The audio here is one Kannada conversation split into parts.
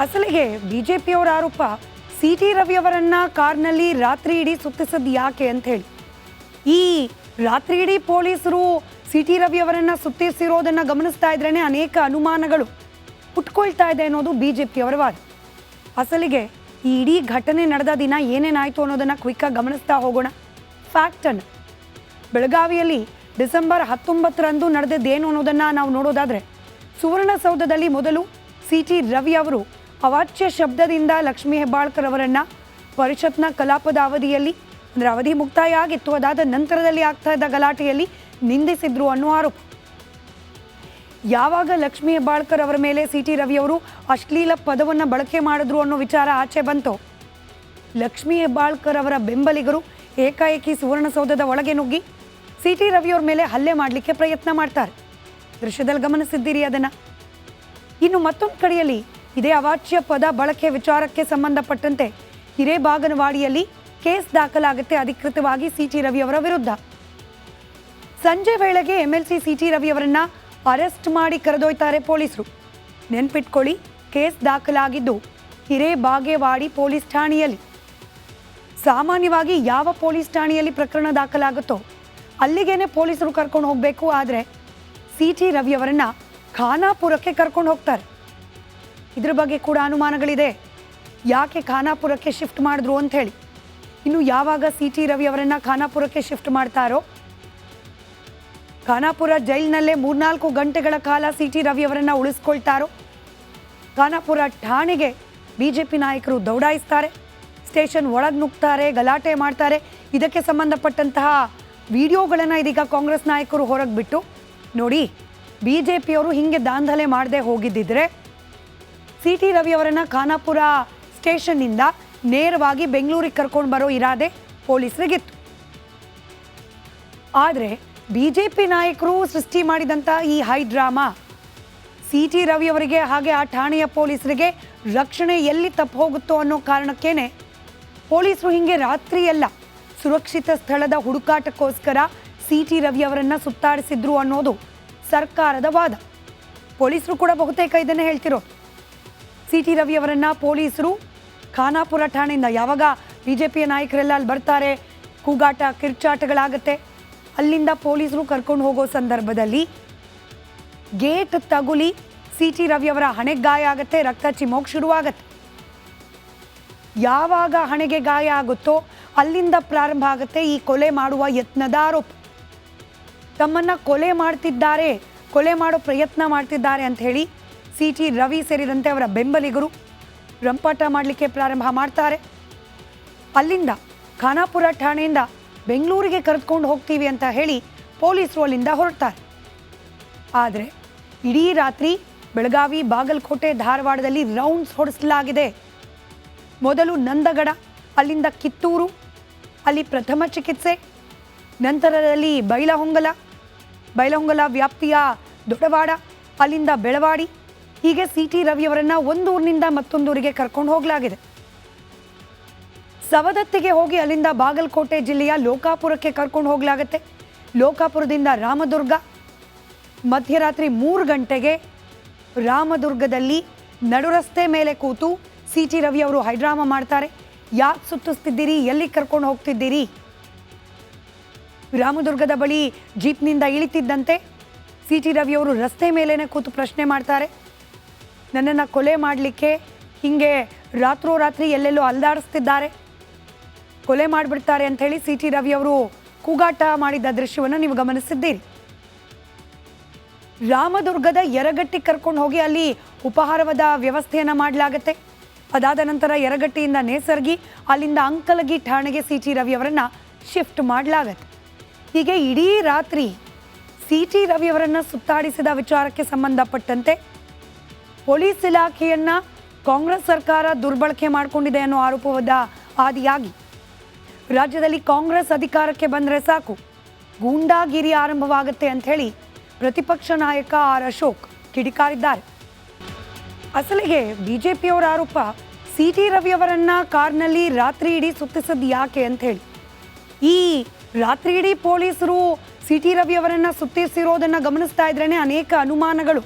ಅಸಲಿಗೆ ಬಿಜೆಪಿಯವರ ಆರೋಪ ಸಿಟಿ ರವಿಯವರನ್ನ ಕಾರ್ನಲ್ಲಿ ರಾತ್ರಿ ಇಡೀ ಸುತ್ತಿಸೋದು ಯಾಕೆ ಅಂತ ಹೇಳಿ. ಈ ರಾತ್ರಿ ಇಡೀ ಪೊಲೀಸರು ಸಿಟಿ ರವಿಯವರನ್ನ ಸುತ್ತಿಸಿರೋದನ್ನ ಗಮನಿಸ್ತಾ ಇದ್ರೇನೆ ಅನೇಕ ಅನುಮಾನಗಳು ಹುಟ್ಕೊಳ್ತಾ ಇದೆ ಅನ್ನೋದು ಬಿಜೆಪಿಯವರ ವಾದ. ಅಸಲಿಗೆ ಈ ಇಡೀ ಘಟನೆ ನಡೆದ ದಿನ ಏನೇನಾಯಿತು ಅನ್ನೋದನ್ನ ಕ್ವಿಕ್ಕಾಗಿ ಗಮನಿಸ್ತಾ ಹೋಗೋಣ. ಫ್ಯಾಕ್ಟನ್ನು ಬೆಳಗಾವಿಯಲ್ಲಿ ಡಿಸೆಂಬರ್ 19ರಂದು ನಡೆದಿದ್ದೇನು ಅನ್ನೋದನ್ನು ನಾವು ನೋಡೋದಾದರೆ, ಸುವರ್ಣಸೌಧದಲ್ಲಿ ಮೊದಲು ಸಿಟಿ ರವಿ ಅವರು ಅವಾಚ್ಯ ಶಬ್ದದಿಂದ ಲಕ್ಷ್ಮೀ ಹೆಬ್ಬಾಳ್ಕರ್ ಅವರನ್ನು ಪರಿಷತ್ನ ಕಲಾಪದ ಅವಧಿಯಲ್ಲಿ ಅಂದರೆ ಅವಧಿ ಮುಕ್ತಾಯ ಆಗಿತ್ತು, ಅದಾದ ನಂತರದಲ್ಲಿ ಆಗ್ತಾ ಇದ್ದ ಗಲಾಟೆಯಲ್ಲಿ ನಿಂದಿಸಿದ್ರು ಅನ್ನೋ ಆರೋಪ. ಯಾವಾಗ ಲಕ್ಷ್ಮೀ ಹೆಬ್ಬಾಳ್ಕರ್ ಅವರ ಮೇಲೆ ಸಿಟಿ ರವಿಯವರು ಅಶ್ಲೀಲ ಪದವನ್ನು ಬಳಕೆ ಮಾಡಿದ್ರು ಅನ್ನೋ ವಿಚಾರ ಆಚೆ ಬಂತು, ಲಕ್ಷ್ಮೀ ಹೆಬ್ಬಾಳ್ಕರ್ ಅವರ ಬೆಂಬಲಿಗರು ಏಕಾಏಕಿ ಸುವರ್ಣಸೌಧದ ಒಳಗೆ ನುಗ್ಗಿ ಸಿಟಿ ರವಿಯವ್ರ ಮೇಲೆ ಹಲ್ಲೆ ಮಾಡಲಿಕ್ಕೆ ಪ್ರಯತ್ನ ಮಾಡ್ತಾರೆ. ದೃಶ್ಯದಲ್ಲಿ ಗಮನಿಸಿದ್ದೀರಿ ಅದನ್ನು. ಇನ್ನು ಮತ್ತೊಂದು ಕಡೆಯಲ್ಲಿ ಇದೇ ಅವಾಚ್ಯ ಪದ ಬಳಕೆ ವಿಚಾರಕ್ಕೆ ಸಂಬಂಧಪಟ್ಟಂತೆ ಹಿರೇಬಾಗನವಾಡಿಯಲ್ಲಿ ಕೇಸ್ ದಾಖಲಾಗುತ್ತೆ ಅಧಿಕೃತವಾಗಿ ಸಿಟಿ ರವಿಯವರ ವಿರುದ್ಧ. ಸಂಜೆ ವೇಳೆಗೆ MLC ಸಿಟಿ ರವಿಯವರನ್ನ ಅರೆಸ್ಟ್ ಮಾಡಿ ಕರೆದೊಯ್ತಾರೆ ಪೊಲೀಸರು. ನೆನ್ಪಿಟ್ಕೊಳ್ಳಿ, ಕೇಸ್ ದಾಖಲಾಗಿದ್ದು ಹಿರೇಬಾಗೇವಾಡಿ ಪೊಲೀಸ್ ಠಾಣೆಯಲ್ಲಿ. ಸಾಮಾನ್ಯವಾಗಿ ಯಾವ ಪೊಲೀಸ್ ಠಾಣೆಯಲ್ಲಿ ಪ್ರಕರಣ ದಾಖಲಾಗುತ್ತೋ ಅಲ್ಲಿಗೇನೆ ಪೊಲೀಸರು ಕರ್ಕೊಂಡು ಹೋಗಬೇಕು. ಆದರೆ ಸಿಟಿ ರವಿಯವರನ್ನ ಖಾನಾಪುರಕ್ಕೆ ಕರ್ಕೊಂಡು ಹೋಗ್ತಾರೆ. ಇದ್ರ ಬಗ್ಗೆ ಕೂಡ ಅನುಮಾನಗಳಿದೆ, ಯಾಕೆ ಖಾನಾಪುರಕ್ಕೆ ಶಿಫ್ಟ್ ಮಾಡಿದ್ರು ಅಂತ ಹೇಳಿ. ಇನ್ನು ಯಾವಾಗ ಸಿಟಿ ರವಿಯವರನ್ನ ಖಾನಾಪುರಕ್ಕೆ ಶಿಫ್ಟ್ ಮಾಡ್ತಾರೋ, ಖಾನಾಪುರ ಜೈಲಿನಲ್ಲೇ 3-4 ಗಂಟೆಗಳ ಕಾಲ ಸಿಟಿ ರವಿಯವರನ್ನ ಉಳಿಸ್ಕೊಳ್ತಾರೋ, ಖಾನಾಪುರ ಠಾಣೆಗೆ ಬಿಜೆಪಿ ನಾಯಕರು ದೌಡಾಯಿಸ್ತಾರೆ, ಸ್ಟೇಷನ್ ಒಳಗೆ ನುಗ್ತಾರೆ, ಗಲಾಟೆ ಮಾಡ್ತಾರೆ. ಇದಕ್ಕೆ ಸಂಬಂಧಪಟ್ಟಂತಹ ವಿಡಿಯೋಗಳನ್ನು ಇದೀಗ ಕಾಂಗ್ರೆಸ್ ನಾಯಕರು ಹೊರಗೆ ಬಿಟ್ಟು, ನೋಡಿ ಬಿಜೆಪಿಯವರು ಹಿಂಗೆ ದಾಂಧಲೆ ಮಾಡದೆ ಹೋಗಿದ್ದಿದ್ರೆ ಸಿಟಿ ರವಿಯವರನ್ನ ಖಾನಾಪುರ ಸ್ಟೇಷನ್ನಿಂದ ನೇರವಾಗಿ ಬೆಂಗಳೂರಿಗೆ ಕರ್ಕೊಂಡು ಬರೋ ಇರಾದೆ ಪೊಲೀಸರಿಗಿತ್ತು. ಆದರೆ ಬಿಜೆಪಿ ನಾಯಕರು ಸೃಷ್ಟಿ ಮಾಡಿದಂಥ ಈ ಹೈ ಡ್ರಾಮಾ ಸಿಟಿ ರವಿಯವರಿಗೆ ಹಾಗೆ ಆ ಠಾಣೆಯ ಪೊಲೀಸರಿಗೆ ರಕ್ಷಣೆ ಎಲ್ಲಿ ತಪ್ಪು ಹೋಗುತ್ತೋ ಅನ್ನೋ ಕಾರಣಕ್ಕೇನೆ ಪೊಲೀಸರು ಹಿಂಗೆ ರಾತ್ರಿ ಎಲ್ಲ ಸುರಕ್ಷಿತ ಸ್ಥಳದ ಹುಡುಕಾಟಕ್ಕೋಸ್ಕರ ಸಿಟಿ ರವಿಯವರನ್ನ ಸುತ್ತಾಡಿಸಿದ್ರು ಅನ್ನೋದು ಸರ್ಕಾರದ ವಾದ. ಪೊಲೀಸರು ಕೂಡ ಬಹುತೇಕ ಇದನ್ನೇ ಹೇಳ್ತಿರೋ. ಸಿಟಿ ರವಿಯವರನ್ನ ಪೊಲೀಸರು ಖಾನಾಪುರ ಠಾಣೆಯಿಂದ ಯಾವಾಗ ಬಿಜೆಪಿಯ ನಾಯಕರೆಲ್ಲ ಅಲ್ಲಿ ಬರ್ತಾರೆ, ಕೂಗಾಟ ಕಿರ್ಚಾಟಗಳಾಗತ್ತೆ, ಅಲ್ಲಿಂದ ಪೊಲೀಸರು ಕರ್ಕೊಂಡು ಹೋಗೋ ಸಂದರ್ಭದಲ್ಲಿ ಗೇಟ್ ತಗುಲಿ ಸಿಟಿ ರವಿಯವರ ಹಣೆಗೆ ಗಾಯ ಆಗುತ್ತೆ, ರಕ್ತ ಚಿಮ್ಮೋಕ್ ಶುರುವಾಗತ್ತೆ. ಯಾವಾಗ ಹಣೆಗೆ ಗಾಯ ಆಗುತ್ತೋ ಅಲ್ಲಿಂದ ಪ್ರಾರಂಭ ಆಗುತ್ತೆ ಈ ಕೊಲೆ ಮಾಡುವ ಯತ್ನದ ಆರೋಪ. ತಮ್ಮನ್ನ ಕೊಲೆ ಮಾಡೋ ಪ್ರಯತ್ನ ಮಾಡ್ತಿದ್ದಾರೆ ಅಂತ ಹೇಳಿ ಸಿಟಿ ರವಿ ಸೇರಿದಂತೆ ಅವರ ಬೆಂಬಲಿಗರು ರಂಪಾಟ ಮಾಡಲಿಕ್ಕೆ ಪ್ರಾರಂಭ ಮಾಡ್ತಾರೆ. ಅಲ್ಲಿಂದ ಖಾನಾಪುರ ಠಾಣೆಯಿಂದ ಬೆಂಗಳೂರಿಗೆ ಕರೆದುಕೊಂಡು ಹೋಗ್ತೀವಿ ಅಂತ ಹೇಳಿ ಪೊಲೀಸರು ಅಲ್ಲಿಂದ ಹೊರಡ್ತಾರೆ. ಆದರೆ ಇಡೀ ರಾತ್ರಿ ಬೆಳಗಾವಿ, ಬಾಗಲಕೋಟೆ, ಧಾರವಾಡದಲ್ಲಿ ರೌಂಡ್ಸ್ ಹೊಡೆಸಲಾಗಿದೆ. ಮೊದಲು ನಂದಗಡ, ಅಲ್ಲಿಂದ ಕಿತ್ತೂರು, ಅಲ್ಲಿ ಪ್ರಥಮ ಚಿಕಿತ್ಸೆ, ನಂತರದಲ್ಲಿ ಬೈಲಹೊಂಗಲ ವ್ಯಾಪ್ತಿಯ ದೊಡವಾಡ, ಅಲ್ಲಿಂದ ಬೆಳವಾಡಿ, ಹೀಗೆ ಸಿಟಿ ರವಿಯವರನ್ನ ಒಂದೂರಿನಿಂದ ಮತ್ತೊಂದೂರಿಗೆ ಕರ್ಕೊಂಡು ಹೋಗಲಾಗಿದೆ. ಸವದತ್ತಿಗೆ ಹೋಗಿ ಅಲ್ಲಿಂದ ಬಾಗಲಕೋಟೆ ಜಿಲ್ಲೆಯ ಲೋಕಾಪುರಕ್ಕೆ ಕರ್ಕೊಂಡು ಹೋಗಲಾಗುತ್ತೆ. ಲೋಕಾಪುರದಿಂದ ರಾಮದುರ್ಗ, ಮಧ್ಯರಾತ್ರಿ 3 ಗಂಟೆಗೆ ರಾಮದುರ್ಗದಲ್ಲಿ ನಡುರಸ್ತೆ ಮೇಲೆ ಕೂತು ಸಿಟಿ ರವಿ ಅವರು ಹೈಡ್ರಾಮಾ ಮಾಡ್ತಾರೆ. ಯಾಕೆ ಸುತ್ತಿಸ್ತಿದ್ದೀರಿ, ಎಲ್ಲಿ ಕರ್ಕೊಂಡು ಹೋಗ್ತಿದ್ದೀರಿ? ರಾಮದುರ್ಗದ ಬಳಿ ಜೀಪ್ನಿಂದ ಇಳಿತಿದ್ದಂತೆ ಸಿಟಿ ರವಿಯವರು ರಸ್ತೆ ಮೇಲೇನೆ ಕೂತು ಪ್ರಶ್ನೆ ಮಾಡ್ತಾರೆ. ನನ್ನನ್ನು ಕೊಲೆ ಮಾಡಲಿಕ್ಕೆ ಹೀಗೆ ರಾತ್ರೋರಾತ್ರಿ ಎಲ್ಲೆಲ್ಲೋ ಅಲ್ದಾಡಿಸ್ತಿದ್ದಾರೆ, ಕೊಲೆ ಮಾಡಿಬಿಡ್ತಾರೆ ಅಂಥೇಳಿ ಸಿಟಿ ರವಿಯವರು ಕೂಗಾಟ ಮಾಡಿದ ದೃಶ್ಯವನ್ನು ನೀವು ಗಮನಿಸಿದ್ದೀರಿ. ರಾಮದುರ್ಗದ ಯರಗಟ್ಟಿಗೆ ಕರ್ಕೊಂಡು ಹೋಗಿ ಅಲ್ಲಿ ಉಪಹಾರದ ವ್ಯವಸ್ಥೆಯನ್ನು ಮಾಡಲಾಗುತ್ತೆ. ಅದಾದ ನಂತರ ಯರಗಟ್ಟಿಯಿಂದ ನೇಸರ್ಗಿ, ಅಲ್ಲಿಂದ ಅಂಕಲಗಿ ಠಾಣೆಗೆ ಸಿಟಿ ರವಿಯವರನ್ನ ಶಿಫ್ಟ್ ಮಾಡಲಾಗತ್ತೆ. ಹೀಗೆ ಇಡೀ ರಾತ್ರಿ ಸಿಟಿ ರವಿಯವರನ್ನ ಸುತ್ತಾಡಿಸಿದ ವಿಚಾರಕ್ಕೆ ಸಂಬಂಧಪಟ್ಟಂತೆ ಪೊಲೀಸ್ ಇಲಾಖೆಯನ್ನ ಕಾಂಗ್ರೆಸ್ ಸರ್ಕಾರ ದುರ್ಬಳಕೆ ಮಾಡಿಕೊಂಡಿದೆ ಅನ್ನೋ ಆರೋಪವಾದ ಆದಿಯಾಗಿ ರಾಜ್ಯದಲ್ಲಿ ಕಾಂಗ್ರೆಸ್ ಅಧಿಕಾರಕ್ಕೆ ಬಂದರೆ ಸಾಕು ಗೂಂಡಾಗಿರಿ ಆರಂಭವಾಗುತ್ತೆ ಅಂಥೇಳಿ ಪ್ರತಿಪಕ್ಷ ನಾಯಕ ಆರ್ ಅಶೋಕ್ ಕಿಡಿಕಾರಿದ್ದಾರೆ. ಅಸಲಿಗೆ ಬಿಜೆಪಿಯವರ ಆರೋಪ ಸಿಟಿ ರವಿಯವರನ್ನ ಕಾರ್ನಲ್ಲಿ ರಾತ್ರಿ ಇಡೀ ಸುತ್ತಿಸೋದು ಯಾಕೆ ಅಂತ ಹೇಳಿ. ಈ ರಾತ್ರಿ ಇಡೀ ಪೊಲೀಸರು ಸಿಟಿ ರವಿಯವರನ್ನ ಸುತ್ತಿಸಿರೋದನ್ನ ಗಮನಿಸ್ತಾ ಇದ್ರೇನೆ ಅನೇಕ ಅನುಮಾನಗಳು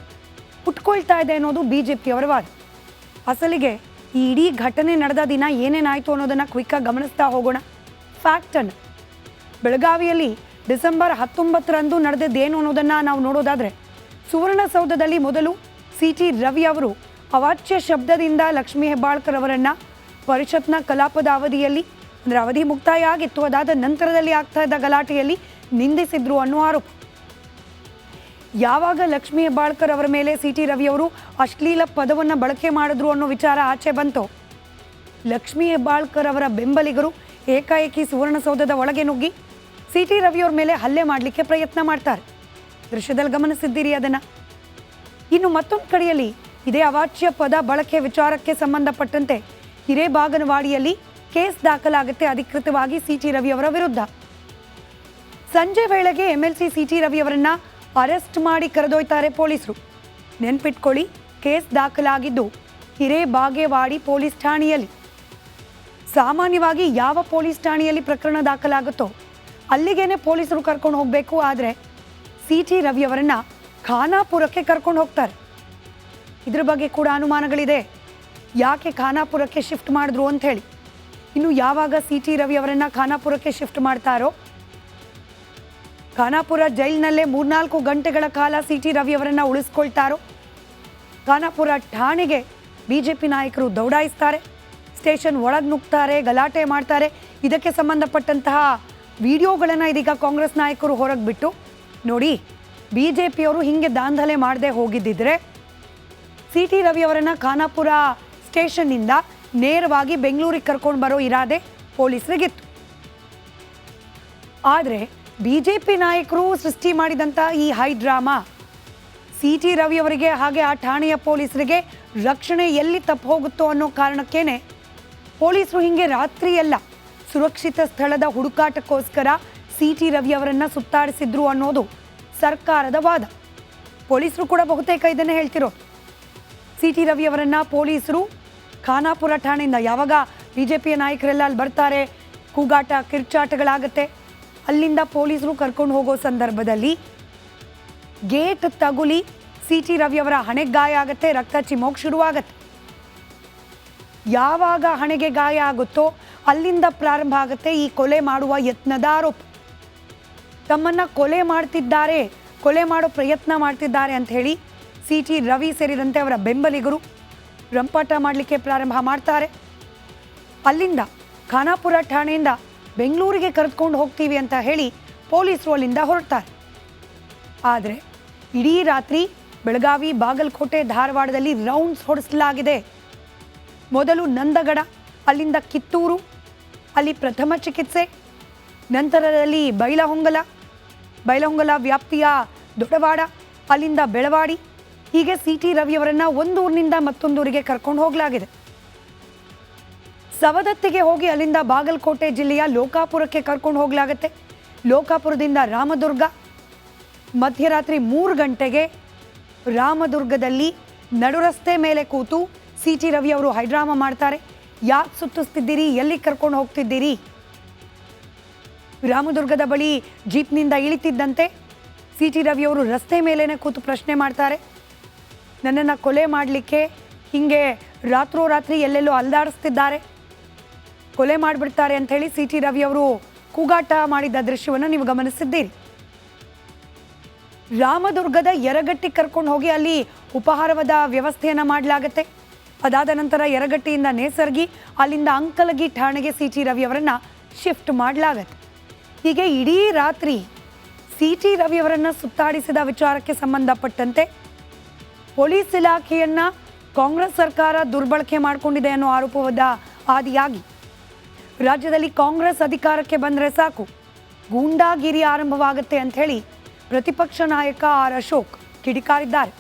ಹುಟ್ಕೊಳ್ತಾ ಇದೆ ಅನ್ನೋದು ಬಿಜೆಪಿಯವರ ವಾದ. ಅಸಲಿಗೆ ಈ ಇಡೀ ಘಟನೆ ನಡೆದ ದಿನ ಏನೇನಾಯಿತು ಅನ್ನೋದನ್ನು ಕ್ವಿಕ್ಕಾಗಿ ಗಮನಿಸ್ತಾ ಹೋಗೋಣ. ಫ್ಯಾಕ್ಟನ್ನು ಬೆಳಗಾವಿಯಲ್ಲಿ ಡಿಸೆಂಬರ್ 19ರಂದು ನಡೆದಿದ್ದೇನು ಅನ್ನೋದನ್ನು ನಾವು ನೋಡೋದಾದರೆ, ಸುವರ್ಣಸೌಧದಲ್ಲಿ ಮೊದಲು CT ರವಿ ಅವರು ಅವಾಚ್ಯ ಶಬ್ದದಿಂದ ಲಕ್ಷ್ಮೀ ಹೆಬ್ಬಾಳ್ಕರ್ ಅವರನ್ನು ಪರಿಷತ್ನ ಕಲಾಪದ ಅವಧಿಯಲ್ಲಿ, ಅಂದರೆ ಅವಧಿ ಮುಕ್ತಾಯ ಆಗಿತ್ತು, ಅದಾದ ನಂತರದಲ್ಲಿ ಆಗ್ತಾ ಇದ್ದ ಗಲಾಟೆಯಲ್ಲಿ ನಿಂದಿಸಿದ್ರು ಅನ್ನೋ ಆರೋಪ. ಯಾವಾಗ ಲಕ್ಷ್ಮೀ ಹೆಬ್ಬಾಳ್ಕರ್ ಅವರ ಮೇಲೆ CT ರವಿ ಅವರು ಅಶ್ಲೀಲ ಪದವನ್ನು ಬಳಕೆ ಮಾಡಿದ್ರು ಅನ್ನೋ ವಿಚಾರ ಆಚೆ ಬಂತು, ಲಕ್ಷ್ಮೀ ಹೆಬ್ಬಾಳ್ಕರ್ ಅವರ ಬೆಂಬಲಿಗರು ಏಕಾಏಕಿ ಸುವರ್ಣಸೌಧದ ಒಳಗೆ ನುಗ್ಗಿ CT ರವಿಯವ್ರ ಮೇಲೆ ಹಲ್ಲೆ ಮಾಡಲಿಕ್ಕೆ ಪ್ರಯತ್ನ ಮಾಡ್ತಾರೆ. ದೃಶ್ಯದಲ್ಲಿ ಗಮನಿಸಿದ್ದೀರಿ ಅದನ್ನು. ಇನ್ನು ಮತ್ತೊಂದು ಕಡೆಯಲ್ಲಿ ಇದೇ ಅವಾಚ್ಯ ಪದ ಬಳಕೆ ವಿಚಾರಕ್ಕೆ ಸಂಬಂಧಪಟ್ಟಂತೆ ಹಿರೇಬಾಗನವಾಡಿಯಲ್ಲಿ ಕೇಸ್ ದಾಖಲಾಗುತ್ತೆ ಅಧಿಕೃತವಾಗಿ CT ರವಿಯವರ ವಿರುದ್ಧ. ಸಂಜೆ ವೇಳೆಗೆ MLC CT ರವಿಯವರನ್ನ ಅರೆಸ್ಟ್ ಮಾಡಿ ಕರೆದೊಯ್ತಾರೆ ಪೊಲೀಸರು. ನೆನ್ಪಿಟ್ಕೊಳ್ಳಿ, ಕೇಸ್ ದಾಖಲಾಗಿದ್ದು ಹಿರೇಬಾಗೇವಾಡಿ ಪೊಲೀಸ್ ಠಾಣೆಯಲ್ಲಿ. ಸಾಮಾನ್ಯವಾಗಿ ಯಾವ ಪೊಲೀಸ್ ಠಾಣೆಯಲ್ಲಿ ಪ್ರಕರಣ ದಾಖಲಾಗುತ್ತೋ ಅಲ್ಲಿಗೇನೆ ಪೊಲೀಸರು ಕರ್ಕೊಂಡು ಹೋಗಬೇಕು. ಆದರೆ CT ರವಿಯವರನ್ನ ಖಾನಾಪುರಕ್ಕೆ ಕರ್ಕೊಂಡು ಹೋಗ್ತಾರೆ. ಇದ್ರ ಬಗ್ಗೆ ಕೂಡ ಅನುಮಾನಗಳಿದೆ, ಯಾಕೆ ಖಾನಾಪುರಕ್ಕೆ ಶಿಫ್ಟ್ ಮಾಡಿದ್ರು ಅಂತ ಹೇಳಿ. ಇನ್ನು ಯಾವಾಗ CT ರವಿಯವರನ್ನ ಖಾನಾಪುರಕ್ಕೆ ಶಿಫ್ಟ್ ಮಾಡ್ತಾರೋ, ಖಾನಾಪುರ ಜೈಲಿನಲ್ಲೇ 3-4 ಗಂಟೆಗಳ ಕಾಲ CT ರವಿಯವರನ್ನ ಉಳಿಸ್ಕೊಳ್ತಾರೋ, ಖಾನಾಪುರ ಠಾಣೆಗೆ BJP ನಾಯಕರು ದೌಡಾಯಿಸ್ತಾರೆ, ಸ್ಟೇಷನ್ ಒಳಗೆ ನುಗ್ತಾರೆ, ಗಲಾಟೆ ಮಾಡ್ತಾರೆ. ಇದಕ್ಕೆ ಸಂಬಂಧಪಟ್ಟಂತಹ ವಿಡಿಯೋಗಳನ್ನು ಇದೀಗ ಕಾಂಗ್ರೆಸ್ ನಾಯಕರು ಹೊರಗೆ ಬಿಟ್ಟು, ನೋಡಿ BJPಯವರು ಹಿಂಗೆ ದಾಂಧಲೆ ಮಾಡದೆ ಹೋಗಿದ್ದಿದ್ರೆ CT ರವಿಯವರನ್ನ ಖಾನಾಪುರ ಸ್ಟೇಷನ್ನಿಂದ ನೇರವಾಗಿ ಬೆಂಗಳೂರಿಗೆ ಕರ್ಕೊಂಡು ಬರೋ ಇರಾದೆ ಪೊಲೀಸರಿಗಿತ್ತು. ಆದರೆ BJP ನಾಯಕರು ಸೃಷ್ಟಿ ಮಾಡಿದಂಥ ಈ ಹೈ ಡ್ರಾಮಾ CT ರವಿಯವರಿಗೆ ಹಾಗೆ ಆ ಠಾಣೆಯ ಪೊಲೀಸರಿಗೆ ರಕ್ಷಣೆ ಎಲ್ಲಿ ತಪ್ಪು ಹೋಗುತ್ತೋ ಅನ್ನೋ ಕಾರಣಕ್ಕೇನೆ ಪೊಲೀಸರು ಹಿಂಗೆ ರಾತ್ರಿ ಎಲ್ಲ ಸುರಕ್ಷಿತ ಸ್ಥಳದ ಹುಡುಕಾಟಕ್ಕೋಸ್ಕರ CT ರವಿಯವರನ್ನ ಸುತ್ತಾಡಿಸಿದ್ರು ಅನ್ನೋದು ಸರ್ಕಾರದ ವಾದ. ಪೊಲೀಸರು ಕೂಡ ಬಹುತೇಕ ಇದನ್ನೇ ಹೇಳ್ತಿರೋ. CT ರವಿಯವರನ್ನ ಪೊಲೀಸರು ಖಾನಾಪುರ ಠಾಣೆಯಿಂದ, ಯಾವಾಗ BJPಯ ನಾಯಕರೆಲ್ಲ ಅಲ್ಲಿ ಬರ್ತಾರೆ, ಕೂಗಾಟ ಕಿರ್ಚಾಟಗಳಾಗತ್ತೆ, ಅಲ್ಲಿಂದ ಪೊಲೀಸರು ಕರ್ಕೊಂಡು ಹೋಗೋ ಸಂದರ್ಭದಲ್ಲಿ ಗೇಟ್ ತಗುಲಿ CT ರವಿಯವರ ಹಣೆಗೆ ಗಾಯ ಆಗುತ್ತೆ, ರಕ್ತ ಚಿಮ್ಮೋಕ್ ಶುರುವಾಗತ್ತೆ. ಯಾವಾಗ ಹಣೆಗೆ ಗಾಯ ಆಗುತ್ತೋ ಅಲ್ಲಿಂದ ಪ್ರಾರಂಭ ಆಗುತ್ತೆ ಈ ಕೊಲೆ ಮಾಡುವ ಯತ್ನದ ಆರೋಪ. ತಮ್ಮನ್ನ ಕೊಲೆ ಮಾಡೋ ಪ್ರಯತ್ನ ಮಾಡ್ತಿದ್ದಾರೆ ಅಂತ ಹೇಳಿ CT ರವಿ ಸೇರಿದಂತೆ ಅವರ ಬೆಂಬಲಿಗರು ರಂಪಾಟ ಮಾಡಲಿಕ್ಕೆ ಪ್ರಾರಂಭ ಮಾಡ್ತಾರೆ. ಅಲ್ಲಿಂದ ಖಾನಾಪುರ ಠಾಣೆಯಿಂದ ಬೆಂಗಳೂರಿಗೆ ಕರೆದುಕೊಂಡು ಹೋಗ್ತೀವಿ ಅಂತ ಹೇಳಿ ಪೊಲೀಸರು ಅಲ್ಲಿಂದ ಹೊರಡ್ತಾರೆ. ಆದರೆ ಇಡೀ ರಾತ್ರಿ ಬೆಳಗಾವಿ, ಬಾಗಲಕೋಟೆ, ಧಾರವಾಡದಲ್ಲಿ ರೌಂಡ್ಸ್ ಹೊಡೆಸಲಾಗಿದೆ. ಮೊದಲು ನಂದಗಡ, ಅಲ್ಲಿಂದ ಕಿತ್ತೂರು, ಅಲ್ಲಿ ಪ್ರಥಮ ಚಿಕಿತ್ಸೆ, ನಂತರದಲ್ಲಿ ಬೈಲಹೊಂಗಲ ವ್ಯಾಪ್ತಿಯ ದೊಡ್ಡವಾಡ, ಅಲ್ಲಿಂದ ಬೆಳವಾಡಿ, ಹೀಗೆ CT ರವಿಯವರನ್ನ ಒಂದು ಊರಿನಿಂದ ಮತ್ತೊಂದೂರಿಗೆ ಕರ್ಕೊಂಡು ಹೋಗಲಾಗಿದೆ. ಸವದತ್ತಿಗೆ ಹೋಗಿ ಅಲ್ಲಿಂದ ಬಾಗಲಕೋಟೆ ಜಿಲ್ಲೆಯ ಲೋಕಾಪುರಕ್ಕೆ ಕರ್ಕೊಂಡು ಹೋಗಲಾಗುತ್ತೆ. ಲೋಕಾಪುರದಿಂದ ರಾಮದುರ್ಗ, ಮಧ್ಯರಾತ್ರಿ 3 ಗಂಟೆಗೆ ರಾಮದುರ್ಗದಲ್ಲಿ ನಡುರಸ್ತೆ ಮೇಲೆ ಕೂತು CT ರವಿ ಅವರು ಹೈಡ್ರಾಮಾ ಮಾಡ್ತಾರೆ. ಯಾಕೆ ಸುತ್ತಿಸ್ತಿದ್ದೀರಿ, ಎಲ್ಲಿ ಕರ್ಕೊಂಡು ಹೋಗ್ತಿದ್ದೀರಿ? ರಾಮದುರ್ಗದ ಬಳಿ ಜೀಪ್ನಿಂದ ಇಳಿತಿದ್ದಂತೆ CT ರವಿಯವರು ರಸ್ತೆ ಮೇಲೇನೆ ಕೂತು ಪ್ರಶ್ನೆ ಮಾಡ್ತಾರೆ. ನನ್ನನ್ನು ಕೊಲೆ ಮಾಡಲಿಕ್ಕೆ ಹಿಂಗೆ ರಾತ್ರೋರಾತ್ರಿ ಎಲ್ಲೆಲ್ಲೋ ಅಲ್ದಾಡಿಸ್ತಿದ್ದಾರೆ, ಕೊಲೆ ಮಾಡಿಬಿಡ್ತಾರೆ ಅಂಥೇಳಿ CT ರವಿಯವರು ಕೂಗಾಟ ಮಾಡಿದ ದೃಶ್ಯವನ್ನು ನೀವು ಗಮನಿಸಿದ್ದೀರಿ. ರಾಮದುರ್ಗದ ಯರಗಟ್ಟಿ ಕರ್ಕೊಂಡು ಹೋಗಿ ಅಲ್ಲಿ ಉಪಹಾರದ ವ್ಯವಸ್ಥೆಯನ್ನು ಮಾಡಲಾಗುತ್ತೆ. ಅದಾದ ನಂತರ ಯರಗಟ್ಟಿಯಿಂದ ನೇಸರ್ಗಿ, ಅಲ್ಲಿಂದ ಅಂಕಲಗಿ ಠಾಣೆಗೆ CT ರವಿಯವರನ್ನ ಶಿಫ್ಟ್ ಮಾಡಲಾಗತ್ತೆ. ಹೀಗೆ ಇಡೀ ರಾತ್ರಿ CT ರವಿಯವರನ್ನ ಸುತ್ತಾಡಿಸಿದ ವಿಚಾರಕ್ಕೆ ಸಂಬಂಧಪಟ್ಟಂತೆ ಪೊಲೀಸ್ ಇಲಾಖೆಯನ್ನ ಕಾಂಗ್ರೆಸ್ ಸರ್ಕಾರ ದುರ್ಬಳಕೆ ಮಾಡಿಕೊಂಡಿದೆ ಅನ್ನೋ ಆರೋಪವಾದ ಆದಿಯಾಗಿ ರಾಜ್ಯದಲ್ಲಿ ಕಾಂಗ್ರೆಸ್ ಅಧಿಕಾರಕ್ಕೆ ಬಂದರೆ ಸಾಕು, ಗೂಂಡಾಗಿರಿ ಆರಂಭವಾಗುತ್ತೆ ಅಂತ ಹೇಳಿ ಪ್ರತಿಪಕ್ಷ ನಾಯಕ R. ಅಶೋಕ್ ಕಿಡಿಕಾರಿದ್ದಾರೆ.